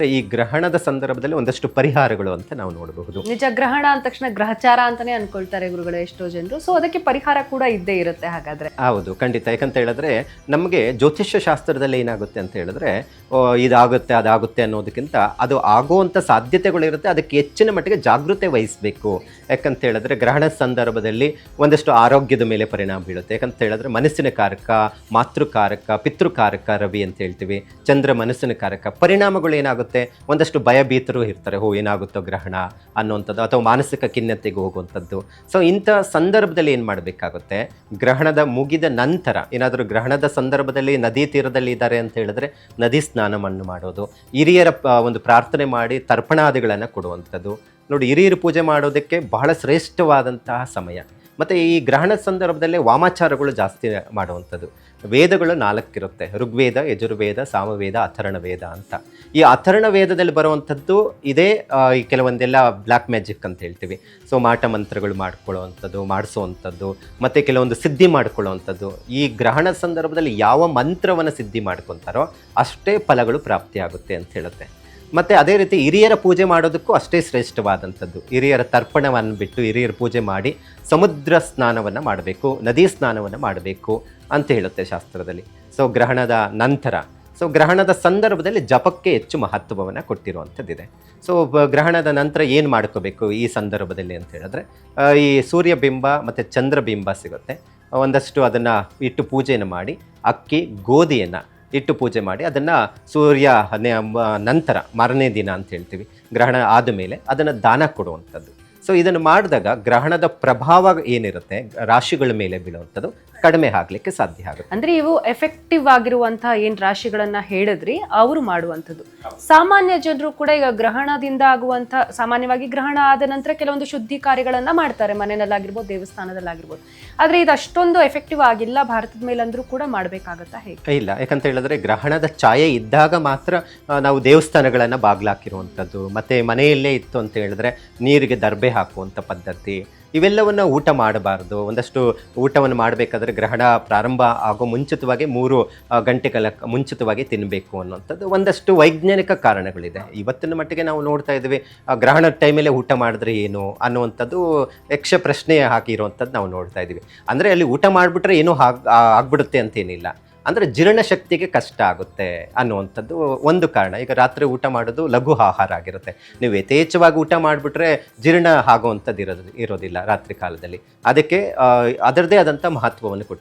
ಈ ಗ್ರಹಣದ ಸಂದರ್ಭದಲ್ಲಿ ಒಂದಷ್ಟು ಪರಿಹಾರಗಳು ಅಂತ ನಾವು ನೋಡಬಹುದು. ನಿಜ, ಗ್ರಹಣ ಅಂದ ತಕ್ಷಣ ಗ್ರಹಚಾರ ಅಂತಾನೆ ಅನ್ಕೊಳ್ತಾರೆ ಗುರುಗಳೇ ಎಷ್ಟೋ ಜನರು. ಸೊ ಅದಕ್ಕೆ ಪರಿಹಾರ ಕೂಡ ಇದ್ದೇ ಇರುತ್ತೆ ಹಾಗಾದ್ರೆ. ಹೌದು, ಖಂಡಿತ. ಯಾಕಂತ ಹೇಳಿದ್ರೆ ನಮಗೆ ಜ್ಯೋತಿಷ್ಯ ಶಾಸ್ತ್ರದಲ್ಲಿ ಏನಾಗುತ್ತೆ ಅಂತ ಹೇಳಿದ್ರೆ ಇದಾಗುತ್ತೆ ಅದಾಗುತ್ತೆ ಅನ್ನೋದಕ್ಕಿಂತ ಅದು ಆಗುವಂಥ ಸಾಧ್ಯತೆಗಳಿರುತ್ತೆ, ಅದಕ್ಕೆ ಹೆಚ್ಚಿನ ಮಟ್ಟಿಗೆ ಜಾಗೃತೆ ವಹಿಸಬೇಕು. ಯಾಕಂತ ಹೇಳಿದ್ರೆ ಗ್ರಹಣದ ಸಂದರ್ಭದಲ್ಲಿ ಒಂದಷ್ಟು ಆರೋಗ್ಯದ ಮೇಲೆ ಪರಿಣಾಮ ಬೀಳುತ್ತೆ. ಯಾಕಂತ ಹೇಳಿದ್ರೆ ಮನಸ್ಸಿನ ಕಾರಕ, ಮಾತೃಕಾರಕ, ಪಿತೃಕಾರಕ ರವಿ ಅಂತ ಹೇಳ್ತೀವಿ, ಚಂದ್ರ ಮನಸ್ಸಿನ ಕಾರಕ. ಪರಿಣಾಮಗಳು ಏನಾಗುತ್ತೆ, ಒಂದಷ್ಟು ಭಯಭೀತರು ಇರ್ತಾರೆ, ಏನಾಗುತ್ತೋ ಗ್ರಹಣ ಅನ್ನುವಂಥದ್ದು, ಅಥವಾ ಮಾನಸಿಕ ಖಿನ್ನತೆಗೆ ಹೋಗುವಂಥದ್ದು. ಸೊ ಇಂಥ ಸಂದರ್ಭದಲ್ಲಿ ಏನು ಮಾಡಬೇಕಾಗುತ್ತೆ, ಗ್ರಹಣದ ಮುಗಿದ ನಂತರ ಏನಾದರೂ ಗ್ರಹಣದ ಸಂದರ್ಭದಲ್ಲಿ ನದಿ ತೀರದಲ್ಲಿ ಇದ್ದಾರೆ ಅಂತ ಹೇಳಿದ್ರೆ ನದಿ ಸ್ನಾನವನ್ನು ಮಾಡೋದು, ಹಿರಿಯರ ಒಂದು ಪ್ರಾರ್ಥನೆ ಮಾಡಿ ತರ್ಪಣಾದಿಗಳನ್ನು ಕೊಡುವಂಥದ್ದು. ನೋಡಿ, ಹಿರಿಯರು ಪೂಜೆ ಮಾಡೋದಕ್ಕೆ ಬಹಳ ಶ್ರೇಷ್ಠವಾದಂತಹ ಸಮಯ. ಮತ್ತು ಈ ಗ್ರಹಣದ ಸಂದರ್ಭದಲ್ಲೇ ವಾಮಾಚಾರಗಳು ಜಾಸ್ತಿ ಮಾಡುವಂಥದ್ದು. ವೇದಗಳು 4 ಇರುತ್ತೆ: ಋಗ್ವೇದ, ಯಜುರ್ವೇದ, ಸಾಮವೇದ, ಅಥರ್ಣ ವೇದ ಅಂತ. ಈ ಅಥರ್ಣ ವೇದದಲ್ಲಿ ಬರುವಂಥದ್ದು ಇದೇ ಈ ಕೆಲವೊಂದೆಲ್ಲ ಬ್ಲ್ಯಾಕ್ ಮ್ಯಾಜಿಕ್ ಅಂತ ಹೇಳ್ತೀವಿ. ಸೊ ಮಾಟ ಮಂತ್ರಗಳು ಮಾಡ್ಕೊಳ್ಳೋವಂಥದ್ದು, ಮಾಡಿಸೋವಂಥದ್ದು, ಮತ್ತು ಕೆಲವೊಂದು ಸಿದ್ಧಿ ಮಾಡ್ಕೊಳ್ಳೋವಂಥದ್ದು. ಈ ಗ್ರಹಣ ಸಂದರ್ಭದಲ್ಲಿ ಯಾವ ಮಂತ್ರವನ್ನು ಸಿದ್ಧಿ ಮಾಡ್ಕೊತಾರೋ ಅಷ್ಟೇ ಫಲಗಳು ಪ್ರಾಪ್ತಿಯಾಗುತ್ತೆ ಅಂತ ಹೇಳುತ್ತೆ. ಮತ್ತು ಅದೇ ರೀತಿ ಹಿರಿಯರ ಪೂಜೆ ಮಾಡೋದಕ್ಕೂ ಅಷ್ಟೇ ಶ್ರೇಷ್ಠವಾದಂಥದ್ದು. ಹಿರಿಯರ ತರ್ಪಣವನ್ನು ಬಿಟ್ಟು ಹಿರಿಯರ ಪೂಜೆ ಮಾಡಿ ಸಮುದ್ರ ಸ್ನಾನವನ್ನು ಮಾಡಬೇಕು, ನದಿ ಸ್ನಾನವನ್ನು ಮಾಡಬೇಕು ಅಂತ ಹೇಳುತ್ತೆ ಶಾಸ್ತ್ರದಲ್ಲಿ. ಸೊ ಗ್ರಹಣದ ನಂತರ, ಸೊ ಗ್ರಹಣದ ಸಂದರ್ಭದಲ್ಲಿ ಜಪಕ್ಕೆ ಹೆಚ್ಚು ಮಹತ್ವವನ್ನು ಕೊಟ್ಟಿರುವಂಥದ್ದಿದೆ. ಸೊ ಗ್ರಹಣದ ನಂತರ ಏನು ಮಾಡ್ಕೋಬೇಕು ಈ ಸಂದರ್ಭದಲ್ಲಿ ಅಂತ ಹೇಳಿದ್ರೆ, ಈ ಸೂರ್ಯಬಿಂಬ ಮತ್ತು ಚಂದ್ರಬಿಂಬ ಸಿಗುತ್ತೆ, ಒಂದಷ್ಟು ಅದನ್ನು ಇಟ್ಟು ಪೂಜೆಯನ್ನು ಮಾಡಿ, ಅಕ್ಕಿ ಗೋಧಿಯನ್ನು ಇಟ್ಟು ಪೂಜೆ ಮಾಡಿ, ಅದನ್ನು ಸೂರ್ಯ ನಂತರ ಮಾರನೇ ದಿನ ಅಂತ ಹೇಳ್ತೀವಿ, ಗ್ರಹಣ ಆದಮೇಲೆ ಅದನ್ನು ದಾನ ಕೊಡುವಂಥದ್ದು. ಸೊ ಇದನ್ನು ಮಾಡಿದಾಗ ಗ್ರಹಣದ ಪ್ರಭಾವ ಏನಿರುತ್ತೆ ರಾಶಿಗಳ ಮೇಲೆ ಬೀಳುವಂಥದ್ದು ಕಡಿಮೆ ಆಗಲಿಕ್ಕೆ ಸಾಧ್ಯ ಆಗುತ್ತೆ. ಅಂದ್ರೆ ಇವು ಎಫೆಕ್ಟಿವ್ ಆಗಿರುವಂತಹ ಏನ್ ರಾಶಿಗಳನ್ನ ಹೇಳಿದ್ರಿ ಅವರು ಮಾಡುವಂಥದ್ದು. ಸಾಮಾನ್ಯ ಜನರು ಕೂಡ ಈಗ ಗ್ರಹಣದಿಂದ ಆಗುವಂತ, ಸಾಮಾನ್ಯವಾಗಿ ಗ್ರಹಣ ಆದ ನಂತರ ಕೆಲವೊಂದು ಶುದ್ಧಿ ಕಾರ್ಯಗಳನ್ನ ಮಾಡ್ತಾರೆ, ಮನೆಯಲ್ಲಾಗಿರ್ಬೋದು, ದೇವಸ್ಥಾನದಲ್ಲಾಗಿರ್ಬೋದು. ಆದ್ರೆ ಇದು ಅಷ್ಟೊಂದು ಎಫೆಕ್ಟಿವ್ ಆಗಿಲ್ಲ ಭಾರತದ ಮೇಲಂದ್ರೂ ಕೂಡ ಮಾಡಬೇಕಾಗತ್ತಾ, ಹೇಗೆ? ಇಲ್ಲ, ಯಾಕಂತ ಹೇಳಿದ್ರೆ ಗ್ರಹಣದ ಛಾಯೆ ಇದ್ದಾಗ ಮಾತ್ರ ನಾವು ದೇವಸ್ಥಾನಗಳನ್ನು ಬಾಗ್ಲಾಕಿರುವಂಥದ್ದು, ಮತ್ತೆ ಮನೆಯಲ್ಲೇ ಇತ್ತು ಅಂತ ಹೇಳಿದ್ರೆ ನೀರಿಗೆ ದರ್ಬೆ ಹಾಕುವಂಥ ಪದ್ಧತಿ, ಇವೆಲ್ಲವನ್ನು ಊಟ ಮಾಡಬಾರ್ದು. ಒಂದಷ್ಟು ಊಟವನ್ನು ಮಾಡಬೇಕಾದ್ರೆ ಗ್ರಹಣ ಪ್ರಾರಂಭ ಆಗೋ ಮುಂಚಿತವಾಗಿ 3 ಗಂಟೆಗಳ ಮುಂಚಿತವಾಗಿ ತಿನ್ನಬೇಕು ಅನ್ನೋಂಥದ್ದು ಒಂದಷ್ಟು ವೈಜ್ಞಾನಿಕ ಕಾರಣಗಳಿದೆ. ಇವತ್ತಿನ ಮಟ್ಟಿಗೆ ನಾವು ನೋಡ್ತಾ ಇದ್ದೀವಿ, ಗ್ರಹಣದ ಟೈಮಲ್ಲೇ ಊಟ ಮಾಡಿದ್ರೆ ಏನು ಅನ್ನುವಂಥದ್ದು ಯಕ್ಷ ಪ್ರಶ್ನೆ ಹಾಕಿರುವಂಥದ್ದು ನಾವು ನೋಡ್ತಾ ಇದ್ದೀವಿ. ಅಂದರೆ ಅಲ್ಲಿ ಊಟ ಮಾಡಿಬಿಟ್ರೆ ಏನೂ ಆಗ್ಬಿಡುತ್ತೆ ಅಂತೇನಿಲ್ಲ, ಅಂದರೆ ಜೀರ್ಣಶಕ್ತಿಗೆ ಕಷ್ಟ ಆಗುತ್ತೆ ಅನ್ನುವಂಥದ್ದು ಒಂದು ಕಾರಣ. ಈಗ ರಾತ್ರಿ ಊಟ ಮಾಡೋದು ಲಘು ಆಹಾರ ಆಗಿರುತ್ತೆ, ನೀವು ಯಥೇಚ್ಛವಾಗಿ ಊಟ ಮಾಡಿಬಿಟ್ರೆ ಜೀರ್ಣ ಆಗುವಂಥದ್ದು ಇರೋದಿಲ್ಲ ರಾತ್ರಿ ಕಾಲದಲ್ಲಿ. ಅದಕ್ಕೆ ಅದರದ್ದೇ ಆದಂಥ ಮಹತ್ವವನ್ನು ಕೊಟ್ಟಿದೆ.